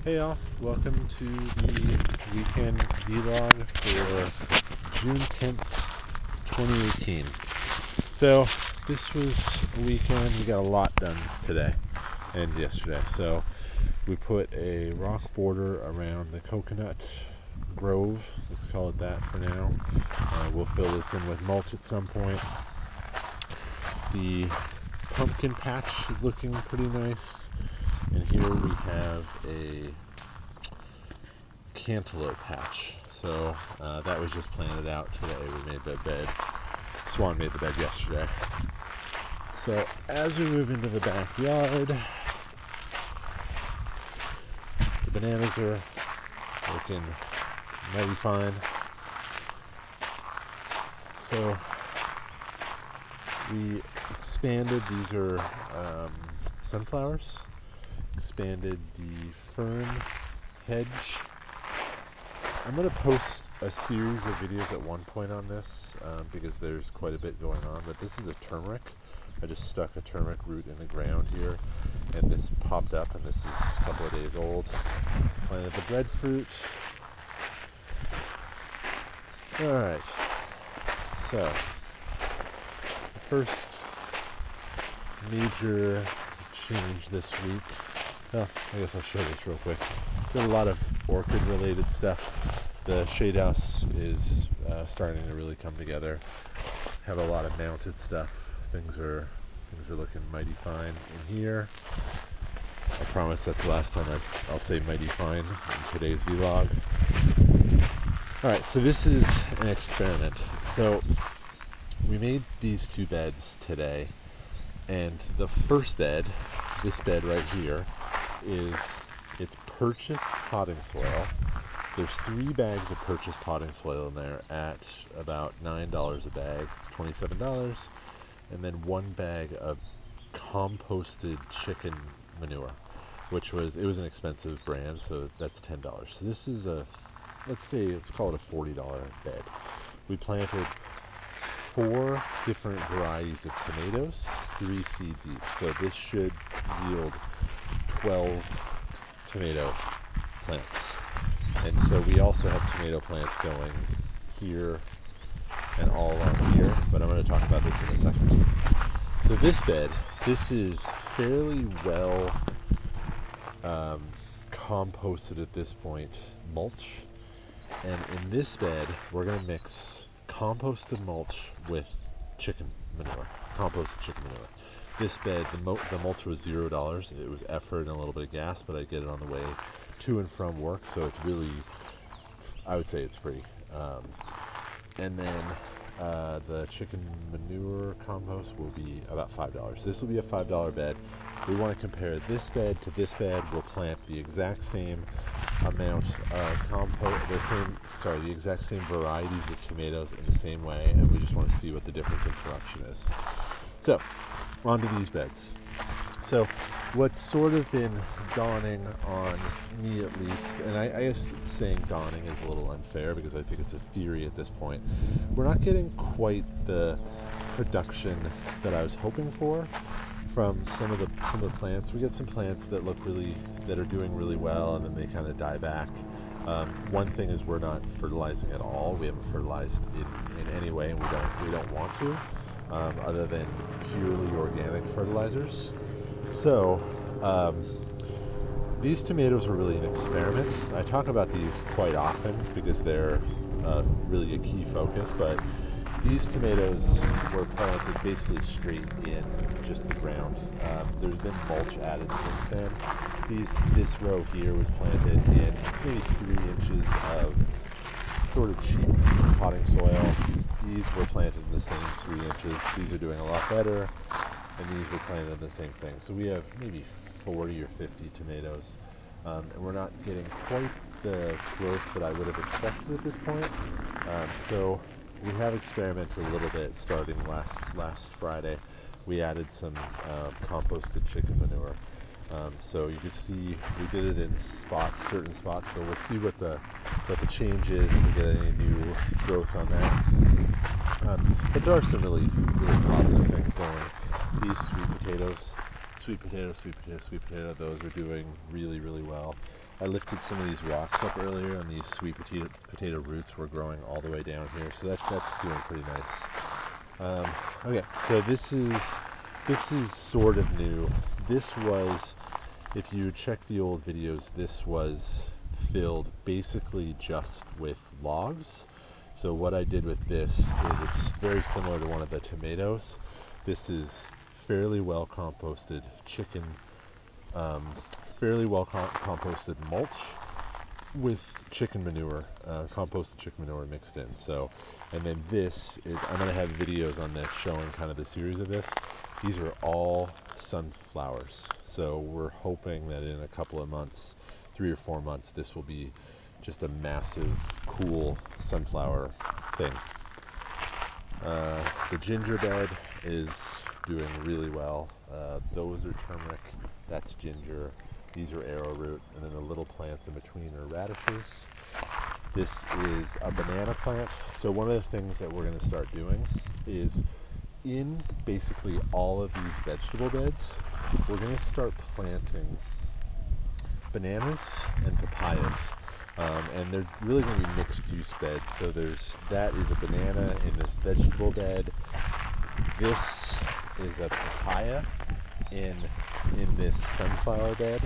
Hey y'all, welcome to the weekend vlog for June 10th, 2018. So this was a weekend, we got a lot done today and yesterday. So we put a rock border around the coconut grove, let's call it that for now. We'll fill this in with mulch at some point. The pumpkin patch is looking pretty nice. And here we have a cantaloupe patch. So that was just planted out today. We made that bed. Swan made the bed yesterday. So as we move into the backyard, the bananas are looking mighty fine. So we expanded, these are sunflowers. Expanded the fern hedge. I'm going to post a series of videos at one point on this because there's quite a bit going on, but this is a turmeric. I just stuck a turmeric root in the ground here and this popped up, and this is a couple of days old. Planted the breadfruit. Alright, so the first major change this week. Oh, I guess I'll show this real quick. Got a lot of orchid related stuff. The shade house is starting to really come together. Have a lot of mounted stuff. Things are looking mighty fine in here. I promise that's the last time I'll say mighty fine in today's vlog. Alright, so this is an experiment. So we made these two beds today, and the first bed, this bed right here, it's purchased potting soil. There's 3 bags of purchased potting soil in there at about $9 a bag, $27, and then 1 bag of composted chicken manure, it was an expensive brand, so that's $10. So this is let's call it a $40 bed. We planted 4 different varieties of tomatoes, 3 seeds each. So this should yield 12 tomato plants. And so we also have tomato plants going here and all along here, but I'm going to talk about this in a second. So this is fairly well composted at this point, mulch. And in this bed, we're going to mix composted mulch with chicken manure, composted chicken manure. This bed, the mulch was $0. It was effort and a little bit of gas, but I get it on the way to and from work, so it's really, I would say it's free. And then the chicken manure compost will be about $5. This will be a $5 bed. We want to compare this bed to this bed. We'll plant the exact same amount of the exact same varieties of tomatoes in the same way, and we just want to see what the difference in production is. So, onto these beds. So, what's sort of been dawning on me at least, and I guess saying dawning is a little unfair because I think it's a theory at this point, we're not getting quite the production that I was hoping for from some of the plants. We get some plants that are doing really well, and then they kind of die back. One thing is we're not fertilizing at all. We haven't fertilized in any way, and we don't want to, other than purely organic fertilizers. So these tomatoes are really an experiment. I talk about these quite often because they're really a key focus, but these tomatoes were planted basically straight in just the ground. There's been mulch added since then. This row here was planted in maybe 3 inches of sort of cheap potting soil. These were planted in the same 3 inches. These are doing a lot better, and these were planted in the same thing. So we have maybe 40 or 50 tomatoes, and we're not getting quite the growth that I would have expected at this point. So we have experimented a little bit starting last Friday. We added some composted chicken manure. So you can see we did it in certain spots. So we'll see what the change is, if we get any new growth on that. But there are some really positive things going. These sweet potato, those are doing really, really well. I lifted some of these rocks up earlier, and these sweet potato roots were growing all the way down here, so that's doing pretty nice. Okay, so this is sort of new. This was, if you check the old videos, this was filled basically just with logs. So what I did with this is it's very similar to one of the tomatoes. This is fairly well composted chicken, fairly well composted mulch with chicken manure, composted chicken manure mixed in. So, and then this is, I'm going to have videos on this showing kind of the series of this. These are all sunflowers. So we're hoping that in a couple of months, 3 or 4 months, this will be just a massive, cool sunflower thing. The ginger bed is doing really well. Those are turmeric, that's ginger. These are arrowroot, and then the little plants in between are radishes. This is a banana plant. So one of the things that we're going to start doing is in basically all of these vegetable beds, we're going to start planting bananas and papayas. And they're really going to be mixed use beds. So that is a banana in this vegetable bed. This is a papaya in this sunflower bed.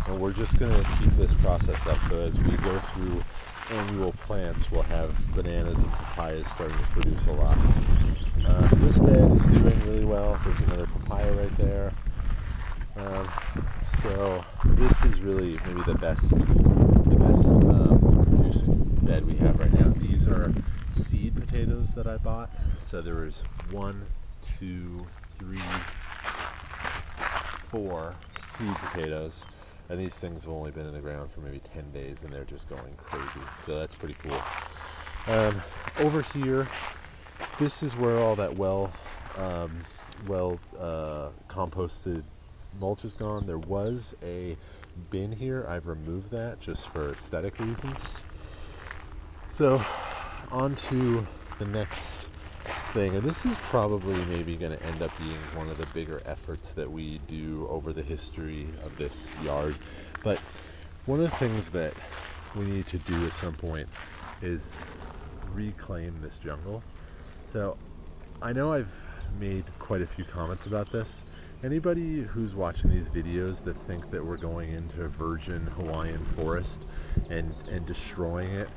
And we're just going to keep this process up. So as we go through annual plants, we'll have bananas and papayas starting to produce a lot. So this bed is doing really well. There's another papaya right there. So this is really maybe the best producing bed we have right now. These are seed potatoes that I bought. So there was 1, 2, 3, 4 seed potatoes, and these things have only been in the ground for maybe 10 days, and they're just going crazy. So that's pretty cool. Over here, this is where all that composted mulch is gone. There was a bin here. I've removed that just for aesthetic reasons. So on to the next thing, and this is probably maybe going to end up being one of the bigger efforts that we do over the history of this yard. But one of the things that we need to do at some point is reclaim this jungle. So I know I've made quite a few comments about this. Anybody who's watching these videos that think that we're going into virgin Hawaiian forest and destroying it,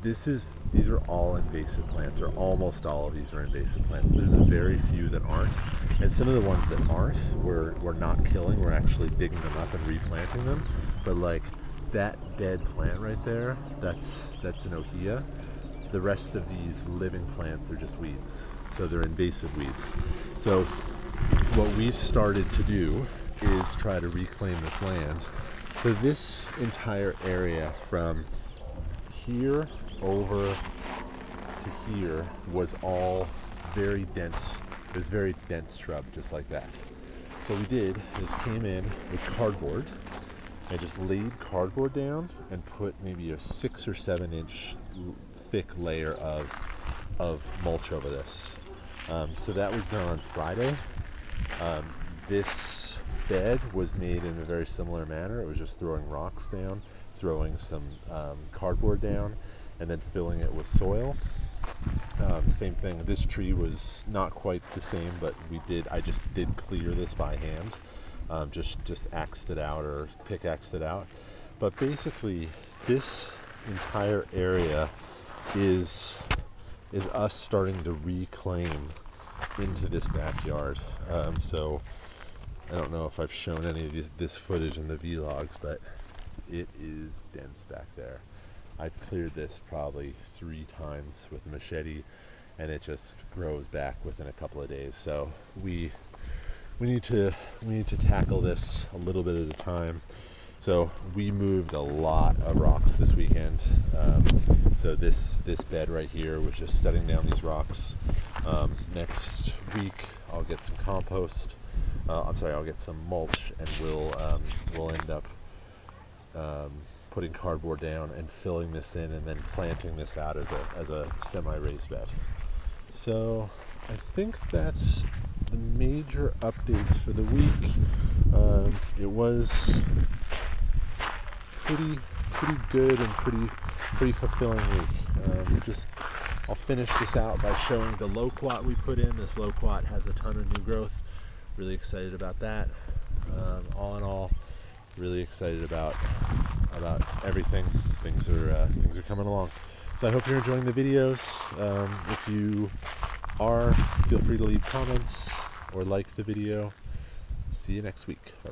these are all invasive plants, or almost all of these are invasive plants. There's a very few that aren't, and some of the ones that aren't, we're not killing. We're actually digging them up and replanting them. But like that dead plant right there, that's an ohia. The rest of these living plants are just weeds, so they're invasive weeds. So what we started to do is try to reclaim this land. So this entire area from here over to here was all very dense. It was very dense shrub, just like that. So what we did is came in with cardboard and just laid cardboard down and put maybe a 6 or 7 inch thick layer of mulch over this. So that was done on Friday. This bed was made in a very similar manner. It was just throwing rocks down, throwing some cardboard down, and then filling it with soil. Same thing. This tree was not quite the same, but I just did clear this by hand. Just axed it out or pickaxed it out. But basically, this entire area is us starting to reclaim into this backyard. So I don't know if I've shown any of this footage in the vlogs, but it is dense back there. I've cleared this probably 3 times with a machete, and it just grows back within a couple of days. So we need to tackle this a little bit at a time. So we moved a lot of rocks this weekend. So this bed right here was just setting down these rocks. Next week I'll get some compost. I'll get some mulch, and we'll end up putting cardboard down and filling this in, and then planting this out as a semi-raised bed. So I think that's the major updates for the week. It was pretty good and pretty fulfilling week. I'll finish this out by showing the loquat we put in. This loquat has a ton of new growth. Really excited about that. All in all, really excited about everything. Things are coming along. So I hope you're enjoying the videos. If you are, feel free to leave comments or like the video. See you next week. Bye.